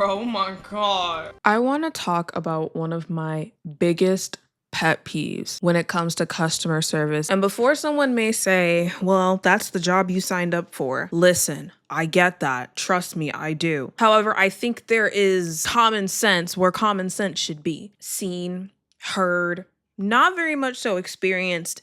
Oh my god. I want to talk about one of my biggest pet peeves when it comes to customer service. And before someone may say, well, that's the job you signed up for, listen, I get that. Trust me, I do. However, I think there is common sense where common sense should be seen, heard, not very much so experienced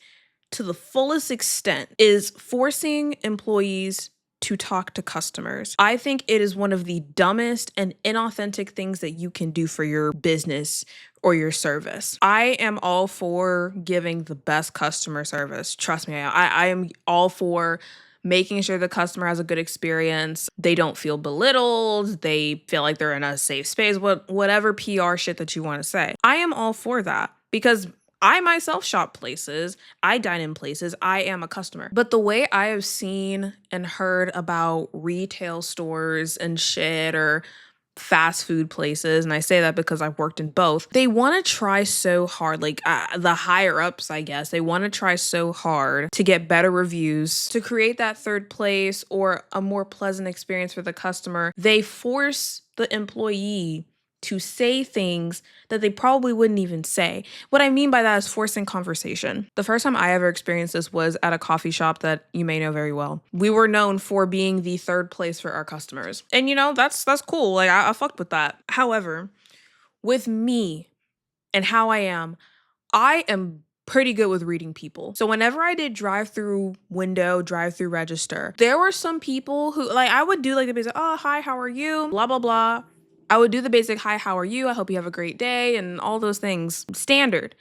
to the fullest extent, is forcing employees to talk to customers. I think it is one of the dumbest and inauthentic things that you can do for your business or your service. I am all for giving the best customer service. Trust me, I am all for making sure the customer has a good experience. They don't feel belittled. They feel like they're in a safe space, whatever PR shit that you want to say. I am all for that because I myself shop places, I dine in places, I am a customer. But the way I have seen and heard about retail stores and shit or fast food places, and I say that because I've worked in both, they want to try so hard, like the higher ups, I guess, they want to try so hard to get better reviews, to create that third place or a more pleasant experience for the customer. They force the employee to say things that they probably wouldn't even say. What I mean by that is forcing conversation. The first time I ever experienced this was at a coffee shop that you may know very well. We were known for being the third place for our customers. And you know, that's cool. Like I fucked with that. However, with me and how I am pretty good with reading people. So whenever I did drive-through window, drive-through register, there were some people who, like, I would do like the basic, oh, hi, how are you? Blah, blah, blah. I would do the basic, hi, how are you? I hope you have a great day, and all those things, standard.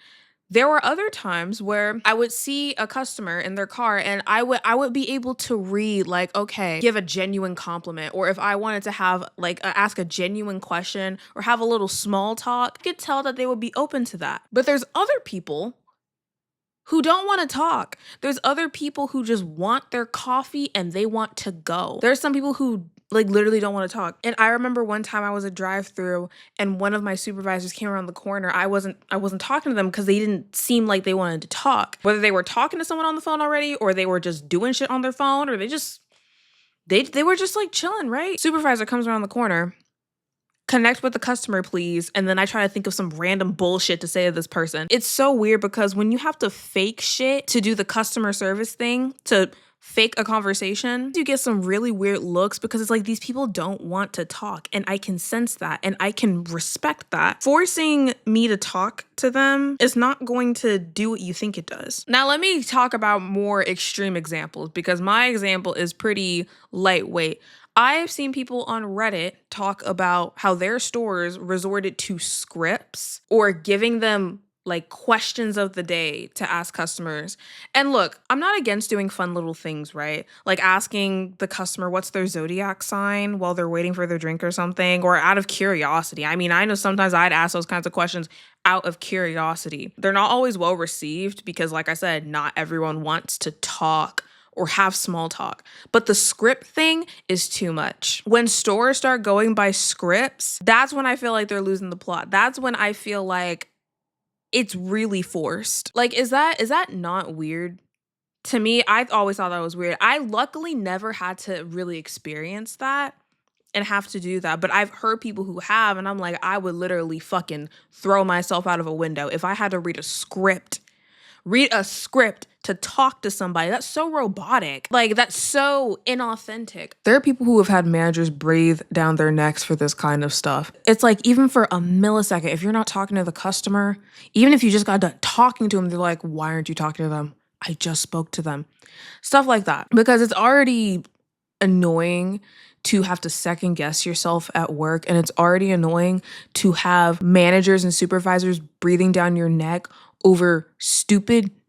There were other times where I would see a customer in their car and I would be able to read, like, okay, give a genuine compliment, or if I wanted to have ask a genuine question or have a little small talk, I could tell that they would be open to that. But there's other people who don't want to talk. There's other people who just want their coffee and they want to go. There's some people who literally don't want to talk. And I remember one time I was at drive-through and one of my supervisors came around the corner. I wasn't talking to them because they didn't seem like they wanted to talk. Whether they were talking to someone on the phone already or they were just doing shit on their phone or they were just like chilling, right? Supervisor comes around the corner. Connect with the customer, please. And then I try to think of some random bullshit to say to this person. It's so weird because when you have to fake shit to do the customer service thing, to fake a conversation, you get some really weird looks because it's like these people don't want to talk. And I can sense that and I can respect that. Forcing me to talk to them is not going to do what you think it does. Now, let me talk about more extreme examples because my example is pretty lightweight. I've seen people on Reddit talk about how their stores resorted to scripts or giving them like questions of the day to ask customers. And look, I'm not against doing fun little things, right? Like asking the customer what's their zodiac sign while they're waiting for their drink or something, or out of curiosity. I mean, I know sometimes I'd ask those kinds of questions out of curiosity. They're not always well received because, like I said, not everyone wants to talk or have small talk. But the script thing is too much. When stores start going by scripts, that's when I feel like they're losing the plot. That's when I feel like it's really forced. Like, is that not weird? To me, I always thought that was weird. I luckily never had to really experience that and have to do that. But I've heard people who have, and I'm like, I would literally fucking throw myself out of a window if I had to read a script to talk to somebody. That's so robotic. Like, that's so inauthentic. There are people who have had managers breathe down their necks for this kind of stuff. It's like, even for a millisecond, if you're not talking to the customer, even if you just got done talking to them, they're like, why aren't you talking to them? I just spoke to them. Stuff like that. Because it's already annoying to have to second guess yourself at work, and it's already annoying to have managers and supervisors breathing down your neck over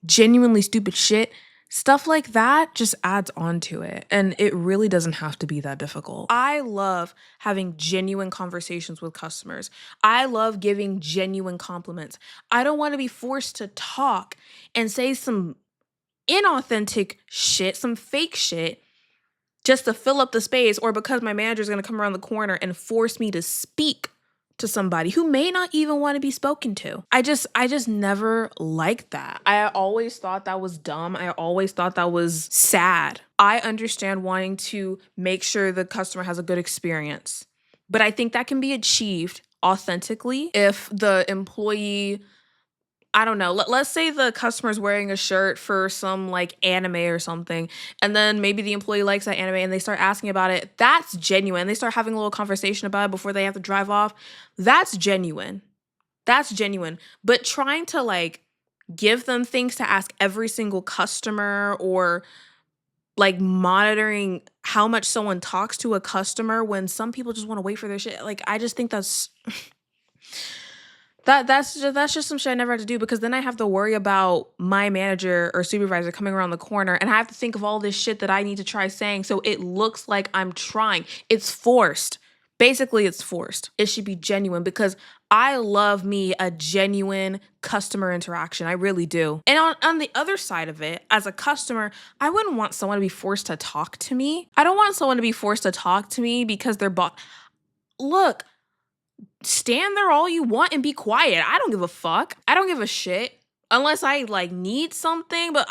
genuinely stupid shit. Stuff like that just adds on to it, and it really doesn't have to be that difficult. I love having genuine conversations with customers. I love giving genuine compliments. I don't want to be forced to talk and say some inauthentic shit, some fake shit, just to fill up the space, or because my manager is going to come around the corner and force me to speak to somebody who may not even want to be spoken to. I just never liked that. I always thought that was dumb. I always thought that was sad. I understand wanting to make sure the customer has a good experience. But I think that can be achieved authentically if the employee, I don't know. Let's say the customer's wearing a shirt for some like anime or something, and then maybe the employee likes that anime and they start asking about it. That's genuine. They start having a little conversation about it before they have to drive off. That's genuine. That's genuine. But trying to like give them things to ask every single customer, or like monitoring how much someone talks to a customer when some people just want to wait for their shit. Like I just think that's just some shit I never had to do, because then I have to worry about my manager or supervisor coming around the corner and I have to think of all this shit that I need to try saying so it looks like I'm trying. It's forced. Basically, it's forced. It should be genuine, because I love me a genuine customer interaction. I really do. And on the other side of it, as a customer, I wouldn't want someone to be forced to talk to me. I don't want someone to be forced to talk to me because they're Look, stand there all you want and be quiet. I don't give a fuck. I don't give a shit unless I like need something, but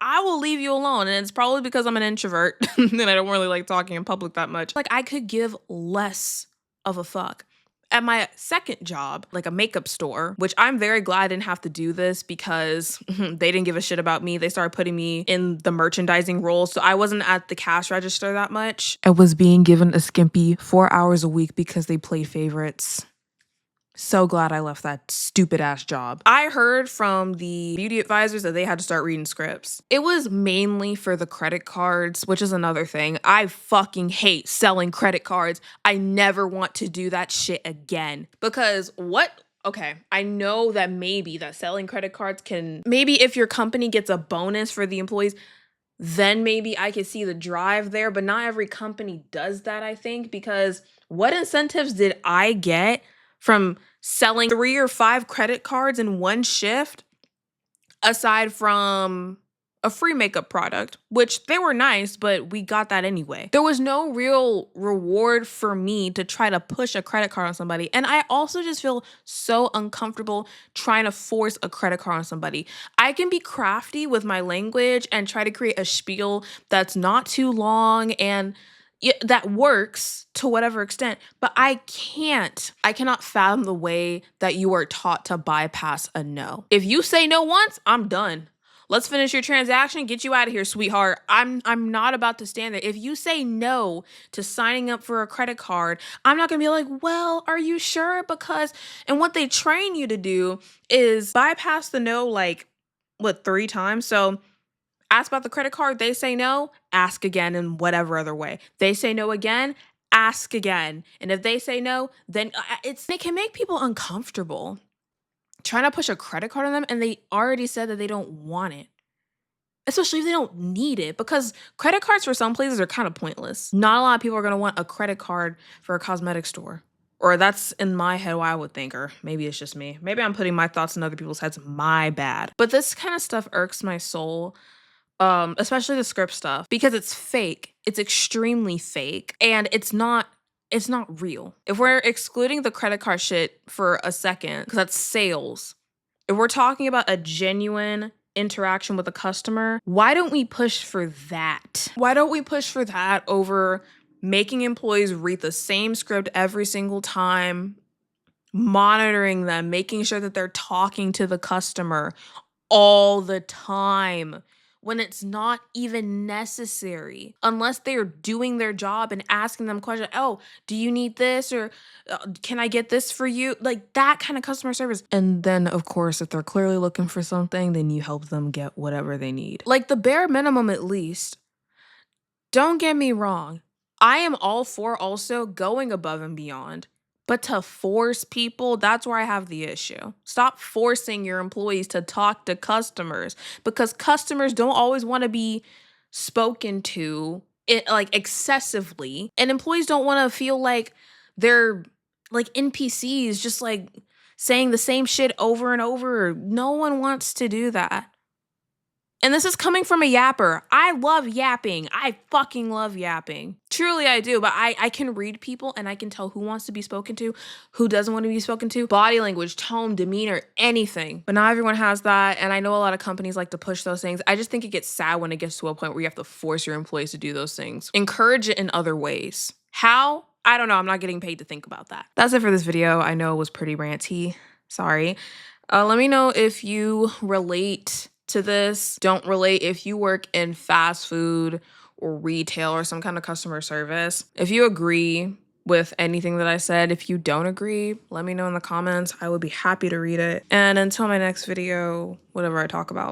I will leave you alone. And it's probably because I'm an introvert and I don't really like talking in public that much. Like I could give less of a fuck. At my second job, like a makeup store, which I'm very glad I didn't have to do this because they didn't give a shit about me. They started putting me in the merchandising role. So I wasn't at the cash register that much. I was being given a skimpy 4 hours a week because they played favorites. So glad I left that stupid ass job. I heard from the beauty advisors that they had to start reading scripts. It was mainly for the credit cards, which is another thing. I fucking hate selling credit cards. I never want to do that shit again. Because okay, I know that maybe that selling credit cards maybe if your company gets a bonus for the employees, then maybe I could see the drive there. But not every company does that, I think, because what incentives did I get from selling 3 or 5 credit cards in one shift, aside from a free makeup product, which they were nice, but we got that anyway. There was no real reward for me to try to push a credit card on somebody. And I also just feel so uncomfortable trying to force a credit card on somebody. I can be crafty with my language and try to create a spiel that's not too long and that works to whatever extent, but I cannot fathom the way that you are taught to bypass a no. If you say no once, I'm done. Let's finish your transaction, get you out of here, sweetheart. I'm not about to stand there. If you say no to signing up for a credit card, I'm not gonna be like, well, are you sure? And what they train you to do is bypass the no like, 3 times? So ask about the credit card, they say no, ask again in whatever other way. They say no again, ask again. And if they say no, then it can make people uncomfortable trying to push a credit card on them and they already said that they don't want it. Especially if they don't need it, because credit cards for some places are kind of pointless. Not a lot of people are going to want a credit card for a cosmetic store. Or that's in my head what I would think, or maybe it's just me. Maybe I'm putting my thoughts in other people's heads. My bad. But this kind of stuff irks my soul. Especially the script stuff, because it's fake. It's extremely fake, and it's not real. If we're excluding the credit card shit for a second, because that's sales, if we're talking about a genuine interaction with a customer, why don't we push for that? Why don't we push for that over making employees read the same script every single time, monitoring them, making sure that they're talking to the customer all the time, when it's not even necessary, unless they're doing their job and asking them questions. Oh, do you need this? Or can I get this for you? Like that kind of customer service. And then, of course, if they're clearly looking for something, then you help them get whatever they need. Like the bare minimum, at least. Don't get me wrong. I am all for also going above and beyond. But to force people, that's where I have the issue. Stop forcing your employees to talk to customers, because customers don't always want to be spoken to like excessively. And employees don't want to feel like they're like NPCs just like saying the same shit over and over. No one wants to do that. And this is coming from a yapper. I love yapping. I fucking love yapping. Truly I do, but I can read people and I can tell who wants to be spoken to, who doesn't want to be spoken to, body language, tone, demeanor, anything. But not everyone has that, and I know a lot of companies like to push those things. I just think it gets sad when it gets to a point where you have to force your employees to do those things. Encourage it in other ways. How? I don't know. I'm not getting paid to think about that. That's it for this video. I know it was pretty ranty. Sorry. Let me know if you relate to this. Don't relate if you work in fast food or retail or some kind of customer service. If you agree with anything that I said, if you don't agree, let me know in the comments. I would be happy to read it. And until my next video, whatever I talk about.